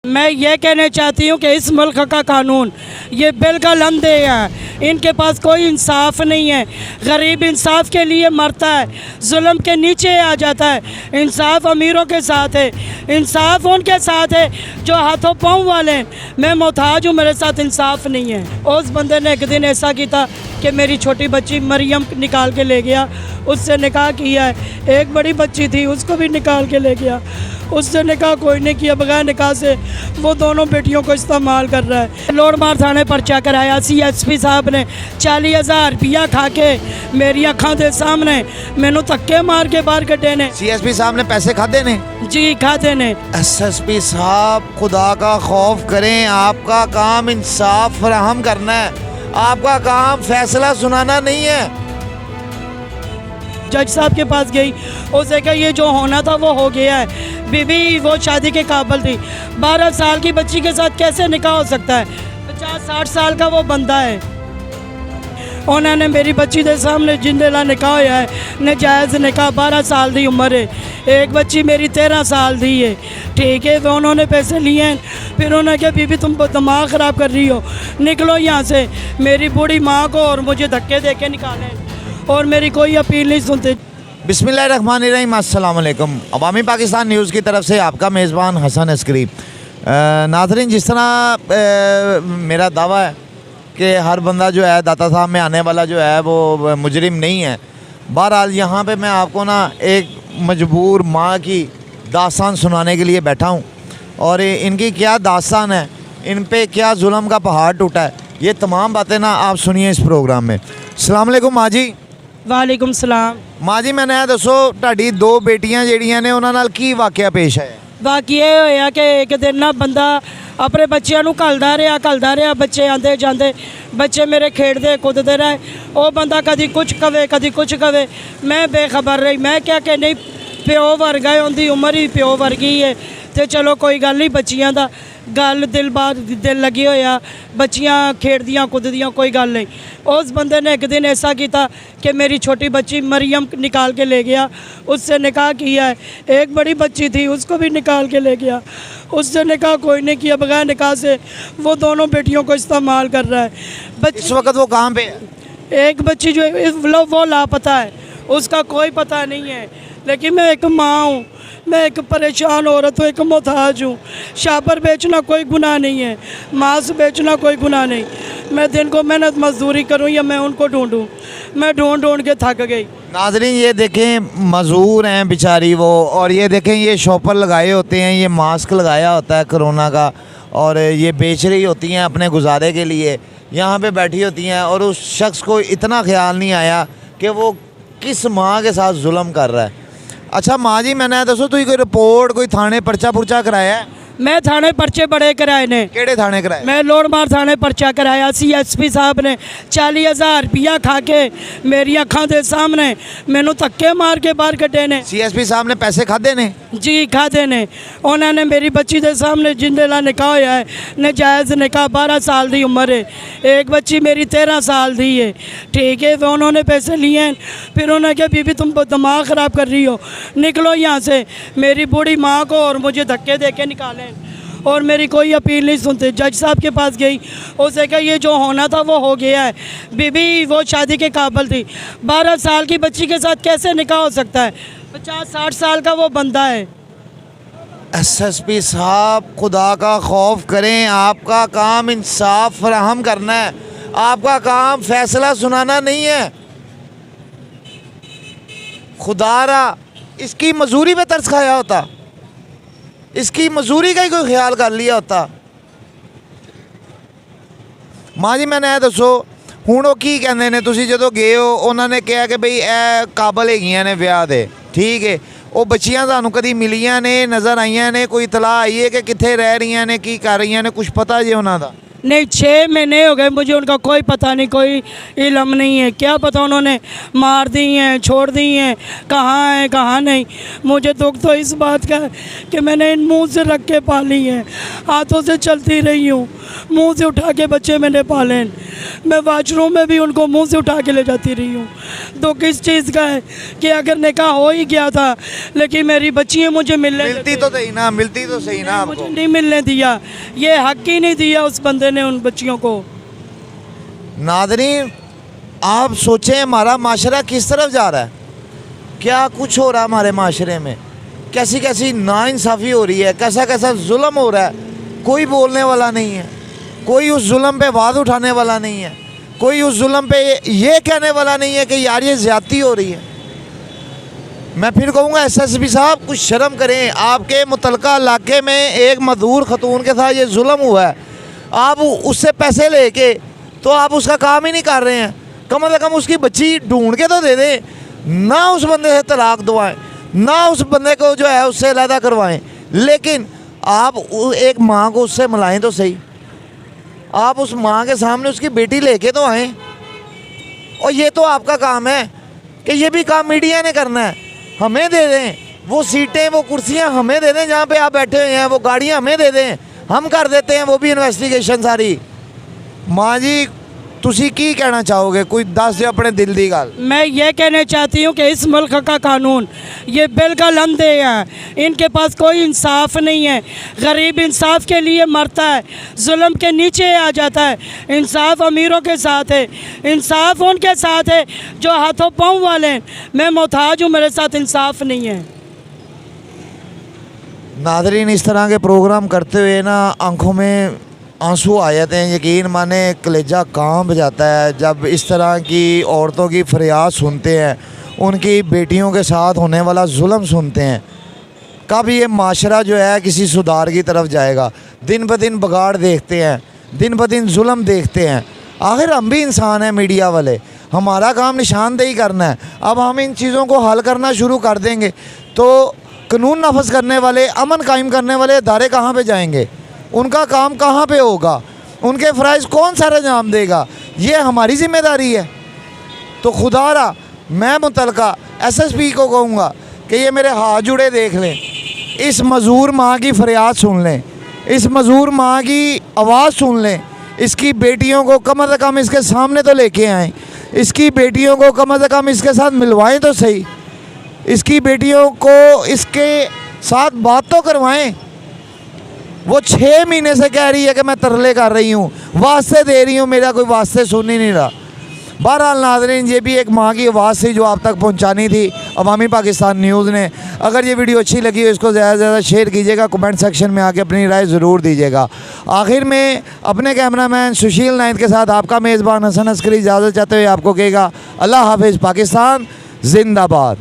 मैं ये कहना चाहती हूँ कि इस मुल्क का कानून ये बिल्कुल अंधे हैं, इनके पास कोई इंसाफ नहीं है। गरीब इंसाफ के लिए मरता है, जुल्म के नीचे आ जाता है। इंसाफ अमीरों के साथ है, इंसाफ उनके साथ है जो हाथों पाँव वाले हैं। मैं मोहताज हूँ, मेरे साथ इंसाफ नहीं है। उस बंदे ने एक दिन ऐसा किया कि मेरी छोटी बच्ची मरियम निकाल के ले गया, उससे निकाह किया है। एक बड़ी बच्ची थी, उसको भी निकाल के ले गया, उससे निकाह कोई नहीं किया। बगैर निकाह से वो दोनों बेटियों को इस्तेमाल कर रहा है। लोडमार थाने पर्चा कराया, CSP साहब ने 40,000 रुपया खा के मेरी अखां दे सामने मैनू धक्के मार के बाहर कटे ने। CSP साहब ने पैसे खाते ने? जी खाते ने। SSP साहब खुदा का खौफ करें, आपका काम इंसाफ फराहम करना है, आपका काम फैसला सुनाना नहीं है। जज साहब के पास गई, उसे कहा ये जो होना था वो हो गया है। बीबी वो शादी के काबिल थी, 12 साल की बच्ची के साथ कैसे निकाह हो सकता है? 50-60 साल का वो बंदा है। उन्होंने मेरी बच्ची के सामने जिंदला निकाह होया है, नजायज़ निकाह। 12 साल की उम्र है, एक बच्ची मेरी 13 साल की है, ठीक है। तो उन्होंने पैसे लिए हैं, फिर उन्होंने कहा बीबी तुम दिमाग ख़राब कर रही हो, निकलो यहाँ से। मेरी बूढ़ी माँ को और मुझे धक्के दे के निकाले और मेरी कोई अपील नहीं सुनते। बिस्मिल्लाहिर्रहमानिर्रहीम, अस्सलाम वालेकुम। अवामी पाकिस्तान न्यूज़ की तरफ से आपका मेज़बान हसन अस्करी। नाज़रीन, जिस तरह मेरा दावा है कि हर बंदा जो है दाता साहब में आने वाला जो है वो मुजरिम नहीं है। बहरहाल यहाँ पे मैं आपको ना एक मजबूर माँ की दास्तान सुनाने के लिए बैठा हूँ, और इनकी क्या दास्तान है, इन पे क्या जुल्म का पहाड़ टूटा है, ये तमाम बातें ना आप सुनिए इस प्रोग्राम में। अस्सलाम वालेकुम माँ जी। वालेकुम सलाम। माँ जी, मैंने दसो ਤੁਹਾਡੀ 2 बेटियां ਜਿਹੜੀਆਂ ਨੇ ਉਹਨਾਂ ਨਾਲ ਕੀ ਵਾਕਿਆ ਪੇਸ਼ ਹੈ? बाकी ये होया कि एक दिन ना बंदा अपने बच्चों को घलदा रहा, बच्चे आते जाते, बच्चे मेरे खेडते कुदते रहे। वो बंदा कभी कुछ कवे कभी कुछ कवे, मैं बेखबर रही। मैं क्या कि नहीं, प्यो वर्गा है, उनकी उम्र ही प्यो वर्गी है, तो चलो कोई गल नहीं। बच्चियां दा गल दिल लगी होया, बच्चियां खेडदियां कुददियां, कोई गल नहीं। उस बंदे ने एक दिन ऐसा किया कि मेरी छोटी बच्ची मरियम निकाल के ले गया, उससे निकाह किया है। एक बड़ी बच्ची थी, उसको भी निकाल के ले गया, उससे निकाह कोई नहीं किया। बगैर निकाह से वो दोनों बेटियों को इस्तेमाल कर रहा है। इस वक्त वो कहाँ पे है? एक बच्ची जो है वो लापता है, उसका कोई पता नहीं है। लेकिन मैं एक माँ हूँ, मैं एक परेशान औरत हूँ, एक मोहताज हूँ। शापर बेचना कोई गुनाह नहीं है, मांस बेचना कोई गुनाह नहीं। मैं दिन को मेहनत मजदूरी करूँ या मैं उनको ढूंढूँ, मैं ढूंढ के थक गई। नाज़रीन, ये देखें मज़दूर हैं बेचारी वो, और ये देखें ये शॉपर लगाए होते हैं, ये मास्क लगाया होता है कोरोना का, और ये बेच रही होती हैं अपने गुजारे के लिए, यहाँ पे बैठी होती हैं। और उस शख्स को इतना ख्याल नहीं आया कि वो किस माँ के साथ जुल्म कर रहा है। अच्छा माँ जी, मैंने दसो तुम कोई रिपोर्ट, कोई थाने पर्चा पुर्चा कराया है? मैं थाने पर्चे बड़े कराए ने। केड़े थाने कराए? मैं लोडमार थाने पर्चा कराया। CSP साहब ने 40,000 रुपया खा के मेरी अखां दे सामने मैनू धक्के मार के बाहर कटे ने। CSP साहब ने पैसे खाते ने? जी खाते ने। उन्होंने मेरी बच्ची के सामने जिंदला निकाह होया है, नजायज़ निकाह। 12 साल की उम्र है, एक बच्ची मेरी 13 साल की है, ठीक है। तो उन्होंने पैसे लिए हैं, फिर उन्होंने कहा बीबी तुम दिमाग ख़राब कर रही हो, निकलो यहाँ से। मेरी बूढ़ी माँ को और मुझे धक्के दे के निकाले और मेरी कोई अपील नहीं सुनते। जज साहब के पास गई, उसे कहा ये जो होना था वो हो गया है। बीबी वो शादी के काबिल थी, 12 साल की बच्ची के साथ कैसे निकाह हो सकता है? 50-60 साल का वो बंदा है। SSP साहब खुदा का खौफ करें, आपका काम इंसाफ फराहम करना है, आपका काम फैसला सुनाना नहीं है। खुदारा इसकी मजदूरी में तरस खाया होता, इसकी मजदूरी का ही कोई ख्याल कर लिया होता। माँ जी, मैंने दसो ਹੁਣ ਉਹ ਕੀ ਕਹਿੰਦੇ ਨੇ, ਤੁਸੀਂ ਜਦੋਂ ਗਏ ਹੋ ਉਹਨਾਂ ਨੇ ਕਿਹਾ ਕਿ ਬਈ ਇਹ ਕਾਬਲ ਹੈਗੀਆਂ ਨੇ ਵਿਆਹ ਦੇ, ਠੀਕ ਹੈ। ਉਹ ਬੱਚੀਆਂ ਤੁਹਾਨੂੰ ਕਦੀ ਮਿਲੀਆਂ ਨੇ, ਨਜ਼ਰ ਆਈਆਂ ਨੇ, ਕੋਈ ਇਤਲਾਹ ਆਈ ਹੈ ਕਿ ਕਿੱਥੇ ਰਹਿ ਰਹੀਆਂ ਨੇ, ਕੀ ਕਰ ਰਹੀਆਂ ਨੇ, ਕੁਝ ਪਤਾ ਜੇ ਉਹਨਾਂ ਦਾ? नहीं, 6 महीने हो गए मुझे, उनका कोई पता नहीं, कोई इल्म नहीं है। क्या पता उन्होंने मार दी हैं, छोड़ दी हैं, कहाँ हैं कहाँ नहीं। मुझे दुख तो इस बात का है कि मैंने इन मुँह से रख के पाली हैं, हाथों से चलती रही हूँ। मुंह से उठा के बच्चे मैंने पाले हैं। मैं वॉशरूम में भी उनको मुंह से उठा के ले जाती रही हूँ। तो किस चीज़ का है कि अगर निकाह हो ही गया था लेकिन मेरी बच्चियाँ मुझे मिलती तो सही ना, मिलती तो सही ना मुझे आपको। नहीं मिलने दिया, ये हक ही नहीं दिया उस बंदे ने उन बच्चियों को। नादरीन, आप सोचें हमारा माशरा किस तरफ जा रहा है, क्या कुछ हो रहा है हमारे माशरे में, कैसी कैसी नाइंसाफ़ी हो रही है, कैसा कैसा जुल्म हो रहा है। कोई बोलने वाला नहीं है, कोई उस जुल्म पे आवाज़ उठाने वाला नहीं है, कोई उस जुल्म पे ये कहने वाला नहीं है कि यार ये ज़्यादती हो रही है। मैं फिर कहूँगा एसएसपी साहब कुछ शर्म करें। आपके मुतलका इलाके में एक मजदूर खतून के साथ ये जुल्म हुआ है, आप उससे पैसे लेके तो आप उसका काम ही नहीं कर रहे हैं। कम से कम उसकी बच्ची ढूंढ के तो दे दें, ना उस बंदे से तलाक दवाएं, ना उस बंदे को जो है उससे अलहदा करवाएं, लेकिन आप एक माँ को उससे मिलाएं तो सही। आप उस माँ के सामने उसकी बेटी लेके तो आएँ। और ये तो आपका काम है कि ये भी काम मीडिया ने करना है। हमें दे दें वो सीटें, वो कुर्सियाँ हमें दे दें जहाँ पे आप बैठे हुए हैं, वो गाड़ियाँ हमें दे दें, हम कर देते हैं वो भी इन्वेस्टिगेशन सारी। माँ जी तुसी की कहना चाहोगे, कोई दस जो अपने दिल दी गल। मैं ये कहना चाहती हूँ कि इस मुल्क का कानून ये बिल्कुल अंधे हैं, इनके पास कोई इंसाफ नहीं है। गरीब इंसाफ के लिए मरता है, जुल्म के नीचे आ जाता है। इंसाफ अमीरों के साथ है, इंसाफ उनके साथ है जो हाथों पाँव वाले हैं। मैं मोहताज हूँ, मेरे साथ इंसाफ नहीं है। नादरीन, इस तरह के प्रोग्राम करते हुए ना आंखों में आंसू आ जाते हैं। यकीन माने कलेजा कांप जाता है जब इस तरह की औरतों की फरियाद सुनते हैं, उनकी बेटियों के साथ होने वाला जुल्म सुनते हैं। कब ये माशरा जो है किसी सुधार की तरफ जाएगा। दिन ब दिन बगाड़ देखते हैं, दिन ब दिन जुल्म देखते हैं। आखिर हम भी इंसान हैं मीडिया वाले, हमारा काम निशानदेही करना है। अब हम इन चीज़ों को हल करना शुरू कर देंगे तो कानून नाफज करने वाले, अमन कायम करने वाले इदारे कहाँ पे जाएंगे, उनका काम कहाँ पे होगा, उनके फ़राइज़ कौन सा अंजाम देगा, ये हमारी ज़िम्मेदारी है। तो खुदारा मैं मुतलका एसएसपी को कहूँगा कि ये मेरे हाथ जुड़े देख लें, इस मज़ूर माँ की फरियाद सुन लें, इस मज़ूर माँ की आवाज़ सुन लें, इसकी बेटियों को कम से कम इसके सामने तो लेके आएँ, इसकी बेटियों को कम से कम इसके साथ मिलवाएं तो सही, इसकी बेटियों को इसके साथ बात तो करवाएं। वो 6 महीने से कह रही है कि मैं तरले कर रही हूँ, वास्ते दे रही हूँ, मेरा कोई वास्ते सुन ही नहीं रहा। बहरहाल नाज़रीन, ये भी एक माँ की आवाज़ थी जो आप तक पहुँचानी थी अवामी पाकिस्तान न्यूज़ ने। अगर ये वीडियो अच्छी लगी हो इसको ज़्यादा से ज़्यादा शेयर कीजिएगा, कमेंट सेक्शन में आके अपनी राय ज़रूर दीजिएगा। आखिर में अपने कैमरामैन सुशील नाइट के साथ आपका मेज़बान हसन अस्करी इजाज़त चाहते हुए आपको कहेगा अल्लाह हाफिज़, पाकिस्तान जिंदाबाद।